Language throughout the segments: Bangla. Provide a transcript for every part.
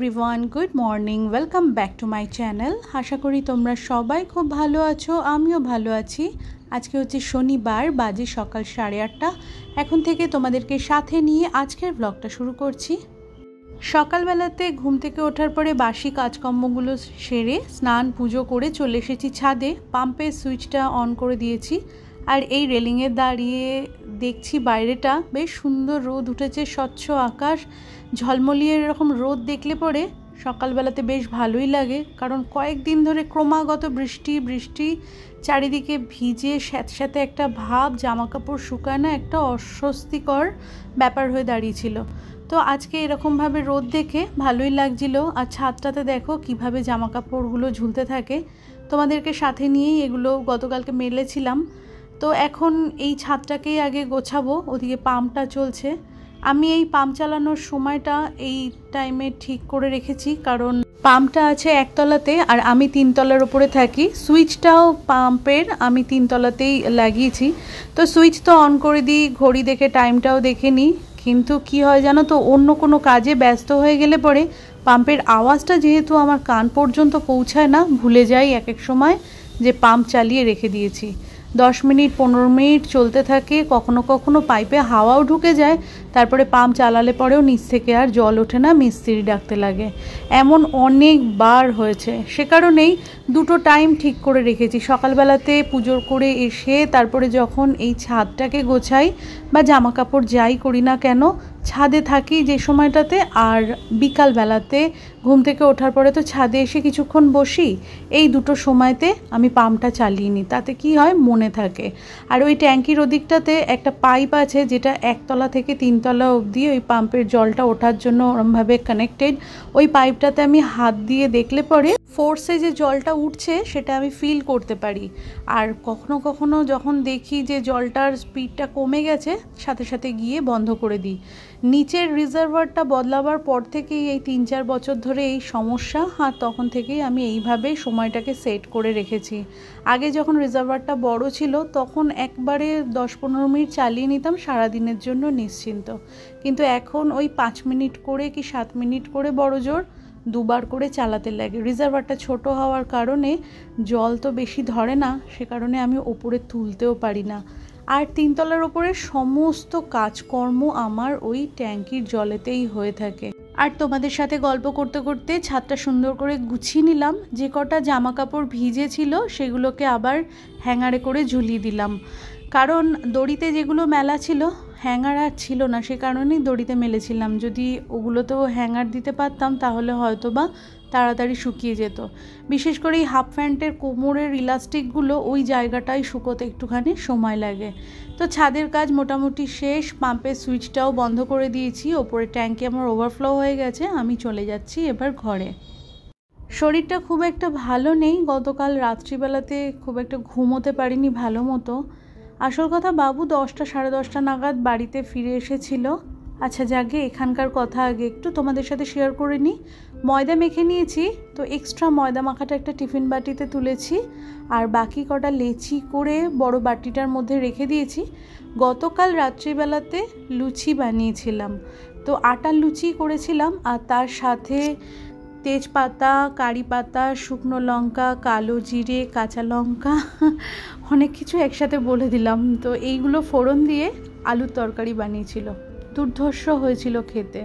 Everyone good morning welcome back to my channel. आशा करी तोमरा सबाई खूब भालो आछो, आमिओ भालो आछि। आज के होच्छे शनिवार, बाजे सकाल 8:30। एखन थेके तोमादेरके साथे निये आजकेर ब्लगटा शुरू करछि। सकालबेलाते घुम थेके ओठार परे बासी काजकर्मगुलो सेरे स्नान पुजो करे चले एसेछि छादे। पाम्पेर सुइचटा अन करे दिएछि और এই রেলিংয়ে দাঁড়িয়ে দেখছি বাইরেটা বেশ সুন্দর রোদ উঠেছে, স্বচ্ছ আকাশ, ঝলমলিয়ে এরকম রোদ দেখলে পরে সকালবেলাতে বেশ ভালোই লাগে। কারণ কয়েকদিন ধরে ক্রমাগত বৃষ্টি চারিদিকে ভিজে স্যাঁতস্যাঁতে একটা ভাব, জামা কাপড় শুকায় না, একটা অস্বস্তিকর ব্যাপার হয়ে দাঁড়িয়েছিল। তো আজকে এরকমভাবে রোদ দেখে ভালোই লাগছিল। আর ছাদটাতে দেখো কিভাবে জামা কাপড়গুলো ঝুলতে থাকে, তোমাদেরকে সাথে নিয়েই এগুলো গতকালকে মেলেছিলাম। তো এখন এই ছাদটাকেই আগে গোছাবো, ওদিকে পাম্পটা চলছে। আমি এই পাম্প চালানোর সময়টা এই টাইমে ঠিক করে রেখেছি, কারণ পাম্পটা আছে একতলাতে আর আমি 3 তলার উপরে থাকি। সুইচটাও পাম্পের আমি 3 তলাতেই লাগিয়েছি। তো সুইচ তো অন করে দিই, ঘড়ি দেখে টাইমটাও দেখে নিই। কিন্তু কি হয় জানো তো, অন্য কোনো কাজে ব্যস্ত হয়ে গেলে পরে পাম্পের আওয়াজটা যেহেতু আমার কান পর্যন্ত পৌঁছায় না, ভুলে যাই এক এক সময় যে পাম্প চালিয়ে রেখে দিয়েছি। 10 মিনিট 15 মিনিট চলতে থাকে, কখনো কখনো পাইপে হাওয়াও ঢুকে যায়। তারপরে পাম্প চালালে পরেও নিচ থেকে আর জল ওঠে না, মিস্ত্রি ডাকতে লাগে। এমন অনেকবার হয়েছে। সে কারণেই দুটো টাইম ঠিক করে রেখেছি। সকালবেলাতে পুজো করে এসে তারপরে যখন এই ছাদটাকে গোছাই বা জামা কাপড় যাই করি না কেন, ছাদে থাকি যে সময়টাতে, আর বিকালবেলাতে ঘুম থেকে ওঠার পরে তো ছাদে এসে কিছুক্ষণ বসি। এই দুটো সময়তে আমি পাম্পটা চালিয়ে নিই, তাতে কি হয় মনে থাকে। আর ওই ট্যাঙ্কির ওদিকটাতে একটা পাইপ আছে যেটা 1 তলা থেকে 3 তলা অবধি ওই পাম্পের জলটা ওঠার জন্য ওরমভাবে কানেক্টেড। ওই পাইপটাতে আমি হাত দিয়ে দেখলে পরে ফোর্সে যে জলটা উঠছে সেটা আমি ফিল করতে পারি। আর কখনো কখনো যখন দেখি যে জলটার স্পিডটা কমে গেছে, সাথে সাথে গিয়ে বন্ধ করে দিই। নিচের রিজার্ভারটা বদলাবার পর থেকেই এই 3-4 বছর ধরে এই সমস্যা, আর তখন থেকেই আমি এইভাবে সময়টাকে সেট করে রেখেছি। আগে যখন রিজার্ভারটা বড় ছিল তখন একবারে 10-15 মিনিট চালিয়ে নিতাম সারাদিনের জন্য নিশ্চিন্ত। কিন্তু এখন ওই 5 মিনিট করে কি 7 মিনিট করে বড় জোর দুবার করে চালাতে লাগে। রিজার্ভারটা ছোট হওয়ার কারণে জল তো বেশি ধরে না, সে কারণে আমি ওপরে তুলতেও পারি না। আর 3 তলার ওপরে সমস্ত কাজকর্ম আমার ওই ট্যাঙ্কির জলেতেই হয়ে থাকে। আর তোমাদের সাথে গল্প করতে করতে ছাদটা সুন্দর করে গুছিয়ে নিলাম। যে কটা জামা কাপড় ভিজে ছিল সেগুলোকে আবার হ্যাঙ্গারে করে ঝুলিয়ে দিলাম, কারণ দড়িতে যেগুলো মেলা ছিল হ্যাঙ্গার আর ছিল না, সে কারণেই দড়িতে মেলেছিলাম। যদি ওগুলোতেও হ্যাঙ্গার দিতে পারতাম তাহলে হয়তো বা তাড়াতাড়ি শুকিয়ে যেত। বিশেষ করে এই হাফ প্যান্টের কোমরের ইলাস্টিকগুলো ওই জায়গাটায় শুকোতে একটুখানি সময় লাগে। তো ছাদের কাজ মোটামুটি শেষ, পাম্পের সুইচটাও বন্ধ করে দিয়েছি। ওপরে ট্যাঙ্কি আমার ওভারফ্লো হয়ে গেছে, আমি চলে যাচ্ছি এবার ঘরে। শরীরটা খুব একটা ভালো নেই, গতকাল রাত্রিবেলাতে খুব একটা ঘুমোতে পারিনি ভালো মতো। আসল কথা, বাবু 10টা 10:30 নাগাদ বাড়িতে ফিরে এসেছিল। আচ্ছা যাকে এখানকার কথা আগে একটু তোমাদের সাথে শেয়ার করে নিই। ময়দা মেখে নিয়েছি, তো এক্সট্রা ময়দা মাখাটা একটা টিফিন বাটিতে তুলেছি, আর বাকি কটা লেচি করে বড় বাটিটার মধ্যে রেখে দিয়েছি। গতকাল রাত্রিবেলাতে লুচি বানিয়েছিলাম, তো আটার লুচি করেছিলাম, আর তার সাথে তেজপাতা, কারি পাতা, শুকনো লঙ্কা, কালো জিরে, কাঁচা লঙ্কা, অনেক কিছু একসাথে বলে দিলাম। তো এইগুলো ফোড়ন দিয়ে আলুর তরকারি বানিয়েছিল, দুর্ধর্ষ হয়েছিল খেতে।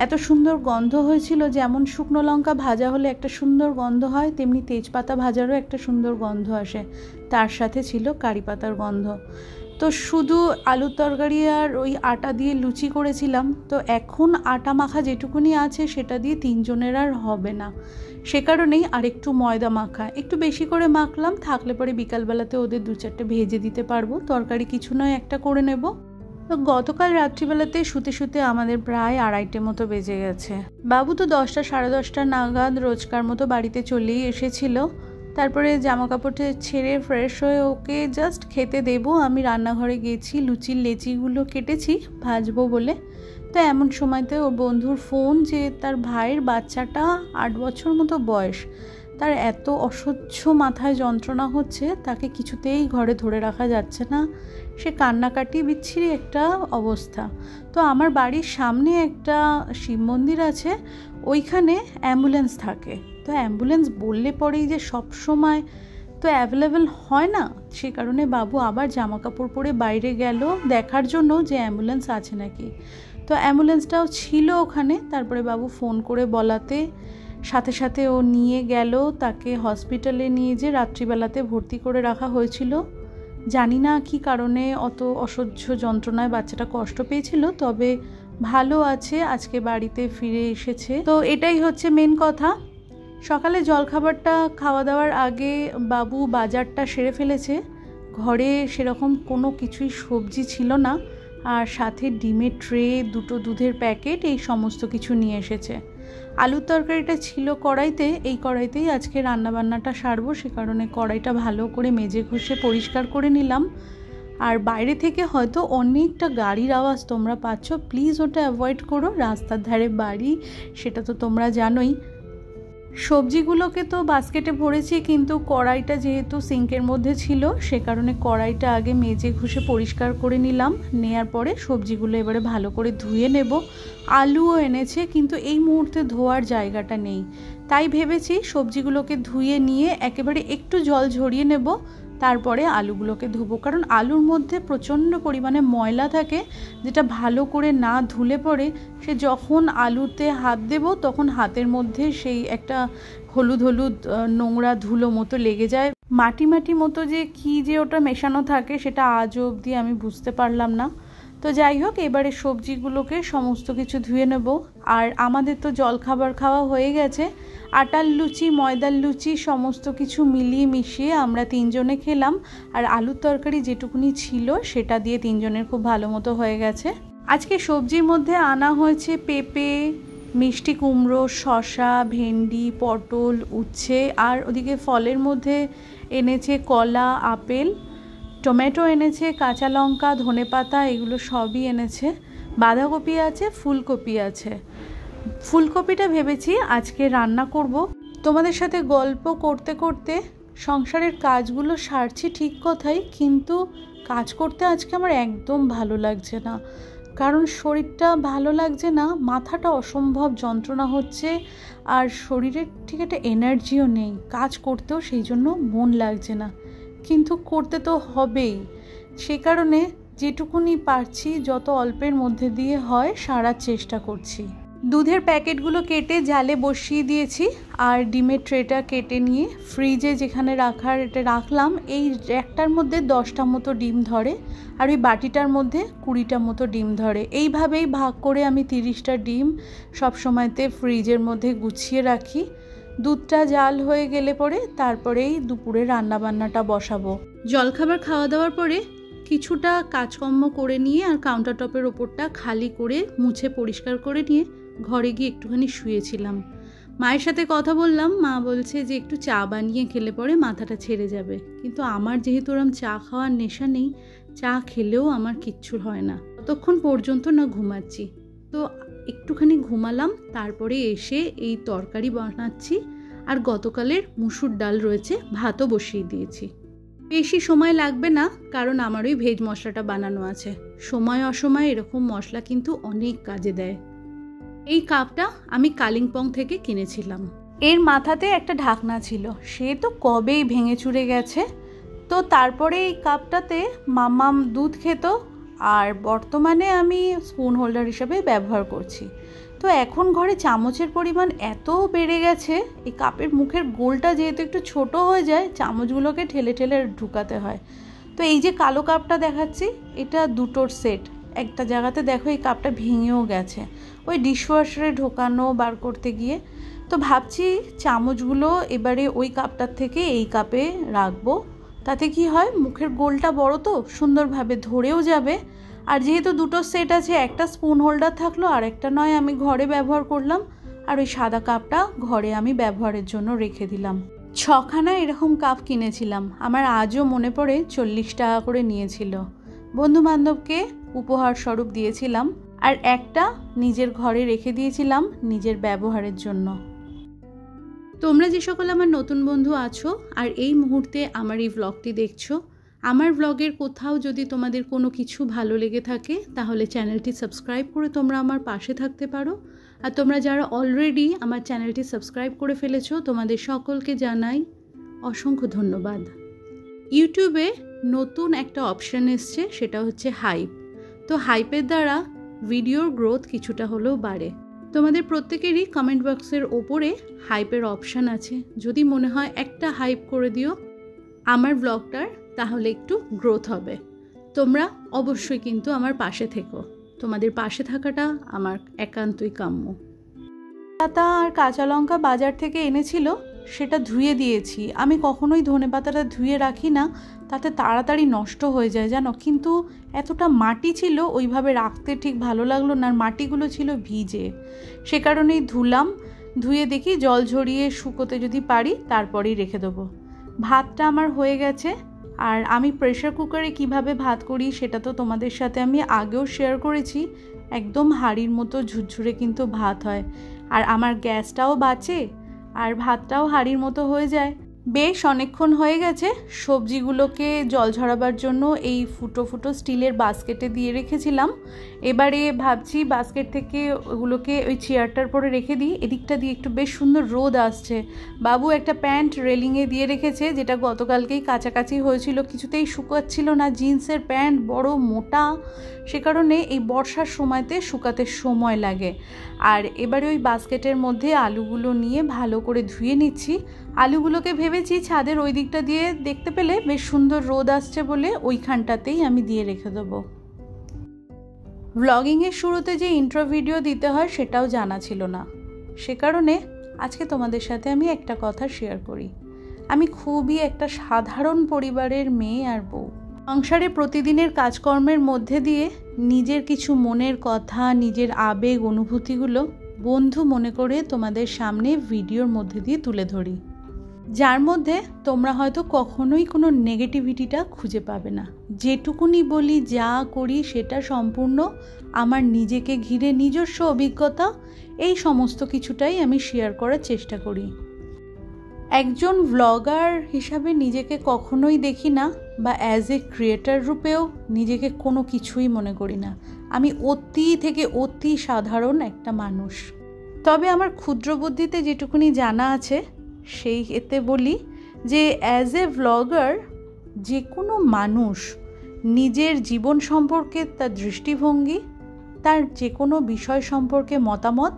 এত সুন্দর গন্ধ হয়েছিল, যেমন শুকনো লঙ্কা ভাজা হলে একটা সুন্দর গন্ধ হয়, তেমনি তেজপাতা ভাজারও একটা সুন্দর গন্ধ আসে, তার সাথে ছিল কারি পাতার গন্ধ। তো শুধু আলুর তরকারি আর ওই আটা দিয়ে লুচি করেছিলাম। তো এখন আটা মাখা যেটুকুনি আছে সেটা দিয়ে 3 জনের আর হবে না, সে কারণেই আর একটু ময়দা মাখা একটু বেশি করে মাখলাম, থাকলে পরে বিকালবেলাতে ওদের 2-4টে ভেজে দিতে পারবো। তরকারি কিছু নয়, একটা করে নেব। তো গতকাল রাত্রিবেলাতে শুতে আমাদের প্রায় 2:30 মতো বেজে গেছে। বাবু তো 10টা 10:30 নাগাদ রোজকার মতো বাড়িতে চলেই এসেছিল। তারপরে জামা কাপড়টা ছেড়ে ফ্রেশ হয়ে ওকে জাস্ট খেতে দেবো, আমি রান্নাঘরে গেছি। লুচির লেচিগুলো কেটেছি ভাজবো বলে। তো এমন সময়তে ওর বন্ধুর ফোন যে তার ভাইয়ের বাচ্চাটা 8 বছর মতো বয়স, তার এত অসহ্য মাথায় যন্ত্রণা হচ্ছে, তাকে কিছুতেই ঘরে ধরে রাখা যাচ্ছে না। সে কান্নাকাটি বিচ্ছিরি একটা অবস্থা। তো আমার বাড়ির সামনে একটা শিব মন্দির আছে, ওইখানে অ্যাম্বুলেন্স থাকে। তো অ্যাম্বুলেন্স বললে পরেই যে সব সময় তো অ্যাভেলেবেল হয় না, সে কারণে বাবু আবার জামা কাপড় পরে বাইরে গেল দেখার জন্য যে অ্যাম্বুলেন্স আছে নাকি। তো অ্যাম্বুলেন্সটাও ছিল ওখানে। তারপরে বাবু ফোন করে বলাতে সাথে সাথে ও নিয়ে গেল, তাকে হসপিটালে নিয়ে যে রাত্রিবেলাতে ভর্তি করে রাখা হয়েছিল। জানি না কী কারণে অত অসহ্য যন্ত্রণায় বাচ্চাটা কষ্ট পেয়েছিল, তবে ভালো আছে, আজকে বাড়িতে ফিরে এসেছে। তো এটাই হচ্ছে মেন কথা। সকালে জলখাবারটা খাওয়া দাওয়ার আগে বাবু বাজারটা সেরে ফেলেছে। ঘরে সেরকম কোনো কিছুই সবজি ছিল না, আর সাথে ডিমের ট্রে, 2টো দুধের প্যাকেট, এই সমস্ত কিছু নিয়ে এসেছে। আলুর তরকারিটা ছিল কড়াইতে, এই কড়াইতেই আজকে রান্নাবান্নাটা সারবো, সে কারণে কড়াইটা ভালো করে মেজে ঘষে পরিষ্কার করে নিলাম। আর বাইরে থেকে হয়তো অনেকটা গাড়ির আওয়াজ তোমরা পাচ্ছ, প্লিজ ওটা অ্যাভয়েড করো, রাস্তার ধারে বাড়ি, সেটা তো তোমরা জানোই। সবজিগুলোকে তো বাস্কেটে ভরেছি, কিন্তু কড়াইটা যেহেতু সিঙ্কের মধ্যে ছিল সে কারণে কড়াইটা আগে মেজে ঘষে পরিষ্কার করে নিলাম। নেয়ার পরে সবজিগুলো এবারে ভালো করে ধুয়ে নেব। আলুও এনেছে, কিন্তু এই মুহূর্তে ধোয়ার জায়গাটা নেই, তাই ভেবেছি সবজিগুলোকে ধুয়ে নিয়ে একেবারে একটু জল ঝরিয়ে নেব, তারপরে আলুগুলোকে ধুবো। কারণ আলুর মধ্যে প্রচণ্ড পরিমাণে ময়লা থাকে, যেটা ভালো করে না ধুলে পরে সে যখন আলুতে হাত দেব তখন হাতের মধ্যে সেই একটা হলুদ হলুদ নোংরা ধুলো মতো লেগে যায়, মাটি মাটি মতো যে কী যে ওটা মেশানো থাকে সেটা আজও অবধি আমি বুঝতে পারলাম না। তো যাই হোক, এবারে সবজিগুলোকে সমস্ত কিছু ধুয়ে নেব। আর আমাদের তো জলখাবার খাওয়া হয়ে গেছে, আটার লুচি, ময়দার লুচি সমস্ত কিছু মিলিয়ে মিশিয়ে আমরা 3 জনে খেলাম। আর আলুর তরকারি যেটুকুনি ছিল সেটা দিয়ে 3 জনের খুব ভালো মতো হয়ে গেছে। আজকে সবজির মধ্যে আনা হয়েছে পেঁপে, মিষ্টি কুমড়ো, শসা, ভেন্ডি, পটল, উচ্ছে, আর ওদিকে ফলের মধ্যে এনেছে কলা, আপেল, টমেটো এনেছে, কাঁচা লঙ্কা, ধনেপাতা, এগুলো সবই এনেছে। বাঁধাকপি আছে, ফুলকপি আছে। ফুলকপিটা ভেবেছি আজকে রান্না করব। তোমাদের সাথে গল্প করতে করতে সংসারের কাজগুলো সারছি ঠিক কথাই, কিন্তু কাজ করতে আজকে আমার একদম ভালো লাগছে না। কারণ শরীরটা ভালো লাগছে না, মাথাটা অসম্ভব যন্ত্রণা হচ্ছে, আর শরীরের ঠিক একটা এনার্জিও নেই, কাজ করতেও সেই জন্য মন লাগছে না, কিন্তু করতে তো হবেই। সে কারণে যেটুকুনি পারছি যত অল্পের মধ্যে দিয়ে হয় সারার চেষ্টা করছি। দুধের প্যাকেটগুলো কেটে জালে বসিয়ে দিয়েছি, আর ডিমের ট্রেটা কেটে নিয়ে ফ্রিজে যেখানে রাখার এটা রাখলাম। এই একটার মধ্যে 10টা মতো ডিম ধরে, আর ওই বাটিটার মধ্যে 20টা মতো ডিম ধরে। এইভাবেই ভাগ করে আমি 30টা ডিম সব সময়তে ফ্রিজের মধ্যে গুছিয়ে রাখি। দুধটা জাল হয়ে গেলে পরে তারপরেই দুপুরে রান্নাবান্নাটা বসাবো। জলখাবার খাওয়া দাওয়ার পরে কিছুটা কাজকর্ম করে নিয়ে আর কাউন্টার টপের ওপরটা খালি করে মুছে পরিষ্কার করে নিয়ে ঘরে গিয়ে একটুখানি শুয়েছিলাম। মায়ের সাথে কথা বললাম, মা বলছে যে একটু চা বানিয়ে খেলে পরে মাথাটা ছেড়ে যাবে, কিন্তু আমার যেহেতু ওরম চা খাওয়ার নেশা নেই, চা খেলেও আমার কিচ্ছু হয় না ততক্ষণ পর্যন্ত না ঘুমাচ্ছি। তো একটুখানি ঘুমালাম, তারপরে এসে এই তরকারি বানাচ্ছি, আর গতকালের মুসুর ডাল রয়েছে, ভাতও বসিয়ে দিয়েছি। বেশি সময় লাগবে না, কারণ আমার ওই ভেজ মশলাটা বানানো আছে। সময় অসময়ে এরকম মশলা কিন্তু অনেক কাজে দেয়। এই কাপটা আমি কালিম্পং থেকে কিনেছিলাম। এর মাথাতে একটা ঢাকনা ছিল, সে তো কবেই ভেঙে চুরে গেছে। তো তারপরে এই কাপটাতে মাম্মাম দুধ খেত, আর বর্তমানে আমি স্পুন হোল্ডার হিসাবে ব্যবহার করছি। তো এখন ঘরে চামচের পরিমাণ এত বেড়ে গেছে, এই কাপের মুখের গোলটা যেহেতু একটু ছোট হয়ে যায়, চামচগুলোকে ঠেলে ঠেলে ঢুকাতে হয়। তো এই যে কালো কাপটা দেখাচ্ছি, এটা 2টোর সেট। একটা জায়গাতে দেখো এই কাপটা ভেঙেও গেছে, ওই ডিশওয়াশারে ঢোকানো বার করতে গিয়ে। তো ভাবছি চামচগুলো এবারে ওই কাপটার থেকে এই কাপে রাখবো, তাতে কি হয় মুখের গোলটা বড় তো সুন্দরভাবে ধরেও যাবে। আর যেহেতু 2টো সেট আছে, একটা স্পুন হোল্ডার থাকলো, আর একটা নয় আমি ঘরে ব্যবহার করলাম, আর ওই সাদা কাপটা ঘরে আমি ব্যবহারের জন্য রেখে দিলাম। 6খানা এরকম কাপ কিনেছিলাম, আমার আজও মনে পড়ে 40 টাকা করে নিয়েছিল। বন্ধু বান্ধবকে উপহার স্বরূপ দিয়েছিলাম, আর একটা নিজের ঘরে রেখে দিয়েছিলাম নিজের ব্যবহারের জন্য। তোমরা যে সকল আমার নতুন বন্ধু আছো আর এই মুহূর্তে আমার এই ব্লগটি দেখছো, আমার ব্লগের কোথাও যদি তোমাদের কোনো কিছু ভালো লেগে থাকে তাহলে চ্যানেলটি সাবস্ক্রাইব করে তোমরা আমার পাশে থাকতে পারো। আর তোমরা যারা অলরেডি আমার চ্যানেলটি সাবস্ক্রাইব করে ফেলেছো তোমাদের সকলকে জানাই অসংখ্য ধন্যবাদ। ইউটিউবে নতুন একটা অপশান এসছে, সেটা হচ্ছে হাইপ। তো হাইপের দ্বারা ভিডিওর গ্রোথ কিছুটা হলেও বাড়ে। তোমাদের প্রত্যেকেরই কমেন্ট বক্সের ওপরে হাইপের অপশান আছে, যদি মনে হয় একটা হাইপ করে দিও আমার ব্লগটার, তাহলে একটু গ্রোথ হবে। তোমরা অবশ্যই কিন্তু আমার পাশে থেকো, তোমাদের পাশে থাকাটা আমার একান্তই কাম্য। পাতা আর কাঁচা লঙ্কা বাজার থেকে এনেছিল, সেটা ধুয়ে দিয়েছি। আমি কখনোই ধনেপাতাটা ধুয়ে রাখি না, তাতে তাড়াতাড়ি নষ্ট হয়ে যায় জানো, কিন্তু এতটা মাটি ছিল ওইভাবে রাখতে ঠিক ভালো লাগলো না, আর মাটিগুলো ছিল ভিজে, সে কারণেই ধুলাম। ধুয়ে দেখি জল ঝরিয়ে শুকোতে যদি পারি তারপরেই রেখে দেবো। ভাতটা আমার হয়ে গেছে, আর আমি প্রেশার কুকারে কিভাবে ভাত করি সেটা তো তোমাদের সাথে আমি আগেও শেয়ার করেছি। একদম হাঁড়ির মতো ঝুরঝুরে কিন্তু ভাত হয়, আর আমার গ্যাসটাও বাঁচে আর ভাতটাও হাঁড়ির মতো হয়ে যায়। বেশ অনেকক্ষণ হয়ে গেছে। সবজিগুলোকে জল ঝরাবার জন্য এই ফুটো ফুটো স্টিলের বাস্কেটে দিয়ে রেখেছিলাম। এবারে ভাবছি বাস্কেট থেকে ওগুলোকে ওই চেয়ারটার পরে রেখে দিই। এদিকটা দিয়ে একটু বেশ সুন্দর রোদ আসছে। বাবু একটা প্যান্ট রেলিংয়ে দিয়ে রেখেছে, যেটা গতকালকেই কাছাকাছি হয়েছিল, কিছুতেই শুকাচ্ছিল না। জিন্সের প্যান্ট বড় মোটা, সে কারণে এই বর্ষার সময়তে শুকাতে সময় লাগে। আর এবারে ওই বাস্কেটের মধ্যে আলুগুলো নিয়ে ভালো করে ধুয়ে নিচ্ছি। আলুগুলোকে ভেবেছি ছাদের ওই দিকটা দিয়ে দেখতে পেলে বেশ সুন্দর রোদ আসছে বলে ওইখানটাতেই আমি দিয়ে রেখে দেবো। ব্লগিংয়ের শুরুতে যে ইন্ট্রো ভিডিও দিতে হয় সেটাও জানা ছিল না, সে কারণে আজকে তোমাদের সাথে আমি একটা কথা শেয়ার করি। আমি খুবই একটা সাধারণ পরিবারের মেয়ে আর বউ। সংসারে প্রতিদিনের কাজকর্মের মধ্যে দিয়ে নিজের কিছু মনের কথা, নিজের আবেগ অনুভূতিগুলো বন্ধু মনে করে তোমাদের সামনে ভিডিওর মধ্যে দিয়ে তুলে ধরি, যার মধ্যে তোমরা হয়তো কখনোই কোনো নেগেটিভিটিটা খুঁজে পাবে না। যেটুকুনি বলি, যা করি, সেটা সম্পূর্ণ আমার নিজেকে ঘিরে নিজস্ব অভিজ্ঞতা, এই সমস্ত কিছুটাই আমি শেয়ার করার চেষ্টা করি। একজন ব্লগার হিসাবে নিজেকে কখনোই দেখি না, বা অ্যাজ এ ক্রিয়েটার রূপেও নিজেকে কোনো কিছুই মনে করি না। আমি অতি থেকে অতি সাধারণ একটা মানুষ। তবে আমার ক্ষুদ্র বুদ্ধিতে যেটুকুনি জানা আছে সেই এতে বলি যে অ্যাজ এ ব্লগার যে কোনো মানুষ নিজের জীবন সম্পর্কে তার দৃষ্টিভঙ্গি, তার যে কোনো বিষয় সম্পর্কে মতামত,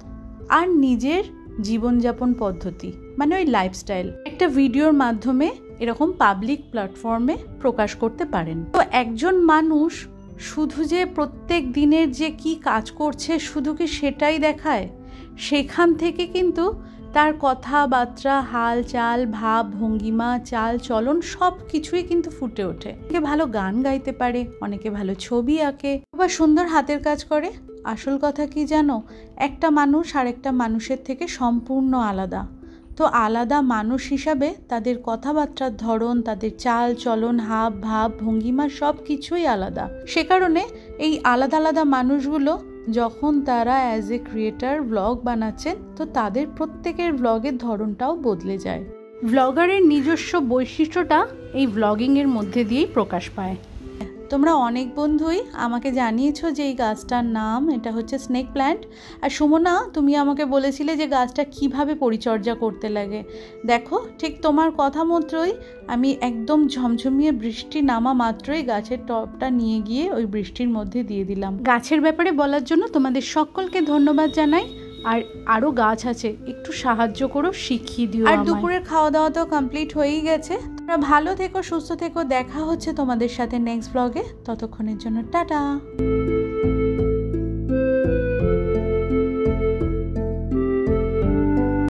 আর নিজের জীবনযাপন পদ্ধতি মানে ওই লাইফস্টাইল একটা ভিডিওর মাধ্যমে এরকম পাবলিক প্ল্যাটফর্মে প্রকাশ করতে পারেন। তো একজন মানুষ শুধু যে প্রত্যেক দিনের যে কি কাজ করছে শুধু কি সেটাই দেখায়? সেখান থেকে কিন্তু তার কথাবার্তা, হাল চাল, ভাব ভঙ্গিমা, চাল চলন সব কিছুই কিন্তু ফুটে ওঠে। অনেকে ভালো গান গাইতে পারে, অনেকে ভালো ছবি আঁকে, বা সুন্দর হাতের কাজ করে। আসল কথা কি জানো, একটা মানুষ আর একটা মানুষের থেকে সম্পূর্ণ আলাদা। তো আলাদা মানুষ হিসাবে তাদের কথাবার্তার ধরন, তাদের চাল চলন, হাব ভাব ভঙ্গিমা সব কিছুই আলাদা। সে কারণে এই আলাদা আলাদা মানুষগুলো যখন তারা অ্যাজ এ ক্রিয়েটার ব্লগ বানাচ্ছেন, তো তাদের প্রত্যেকের ব্লগের ধরনটাও বদলে যায়। ব্লগারের নিজস্ব বৈশিষ্ট্যটা এই ব্লগিংয়ের মধ্যে দিয়েই প্রকাশ পায়। তোমরা অনেক বন্ধুই আমাকে জানিয়েছো যে এই গাছটার নাম, এটা হচ্ছে স্নেক প্ল্যান্ট। আর সুমনা, তুমি আমাকে বলেছিলে যে গাছটা কিভাবে পরিচর্যা করতে লাগে। দেখো, ঠিক তোমার কথা মতোই আমি একদম ঝমঝমিয়ে বৃষ্টি নামা মাত্রই গাছের টবটা নিয়ে গিয়ে ওই বৃষ্টির মধ্যে দিয়ে দিলাম। গাছের ব্যাপারে বলার জন্য তোমাদের সকলকে ধন্যবাদ জানাই। আর আরও গাছ আছে, একটু সাহায্য করো, শিখিয়ে দিও। আর দুপুরের খাওয়া দাওয়া তো কমপ্লিট হয়েই গেছে। তোমরা ভালো থেকো, সুস্থ থেকো। দেখা হচ্ছে তোমাদের সাথে নেক্সট ব্লগে। ততক্ষণের জন্য টাটা।